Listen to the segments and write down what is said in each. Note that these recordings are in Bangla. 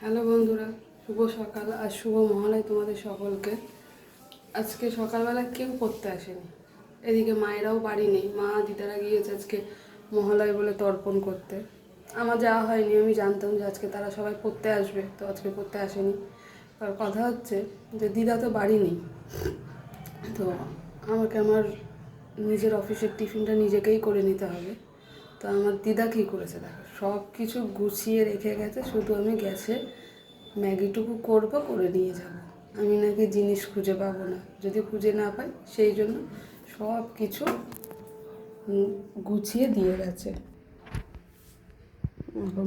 হ্যালো বন্ধুরা, শুভ সকাল আর শুভ মহালয় তোমাদের সকলকে। আজকে সকালবেলা কেউ পড়তে আসেনি, এদিকে মায়েরাও বাড়ি নেই, মা দিদারা গিয়েছে আজকে মহালয় বলে তর্পণ করতে। আমার যাওয়া হয়নি, আমি জানতাম যে আজকে তারা সবাই পড়তে আসবে, তো আজকে পড়তে আসেনি। আর কথা হচ্ছে যে দিদা তো বাড়ি নেই, তো আমাকে আমার নিজের অফিসের টিফিনটা নিজেকেই করে নিতে হবে। তো আমার দিদা কী করেছে দেখো, সব কিছু গুছিয়ে রেখে গেছে, শুধু আমি গ্যাসে ম্যাগিটুকু করবো, করে নিয়ে যাব। আমি নাকি জিনিস খুঁজে পাবো না, যদি খুঁজে না পাই সেই জন্য সব কিছু গুছিয়ে দিয়ে গেছে।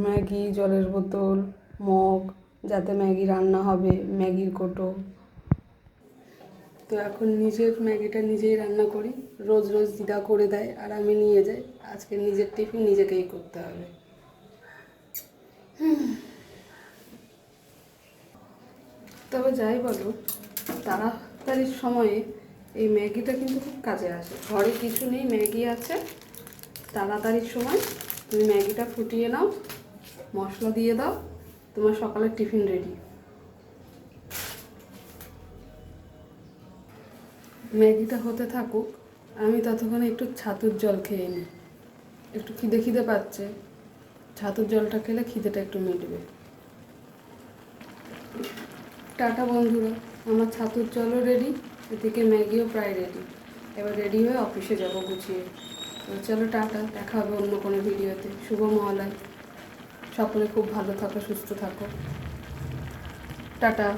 ম্যাগি, জলের বোতল, মগ, যাতে ম্যাগি রান্না হবে, ম্যাগির কোটো। তো এখন নিজের ম্যাগিটা নিজেই রান্না করি, রোজ রোজ দিদা করে দেয় আর আমি নিয়ে যাই। আজকে নিজের টিফিন নিজেকেই করতে হবে। তবে যাই বলো, তাড়াতাড়ির সময়ে এই ম্যাগিটা কিন্তু খুব কাজে আসে। ঘরে কিছু নেই, ম্যাগি আছে, তাড়াতাড়ির সময় তুমি ম্যাগিটা ফুটিয়ে নাও, মশলা দিয়ে দাও, তোমার সকালের টিফিন রেডি। ম্যাগিটা হতে থাকুক, আমি ততক্ষণে একটু ছাতুর জল খেয়ে নিই। একটু খিদে খিদে পাচ্ছে, ছাতুর জলটা খেলে খিদেটা একটু মিটবে। টাটা বন্ধুরা, আমার ছাতুর জলও রেডি, এদিকে ম্যাগিও প্রায় রেডি। এবার রেডি হয়ে অফিসে যাব গুছিয়ে। চলো টাটা, দেখা হবে অন্য কোনো ভিডিওতে। শুভ মহালয়, সকলে খুব ভালো থাকো, সুস্থ থাকো, টাটা।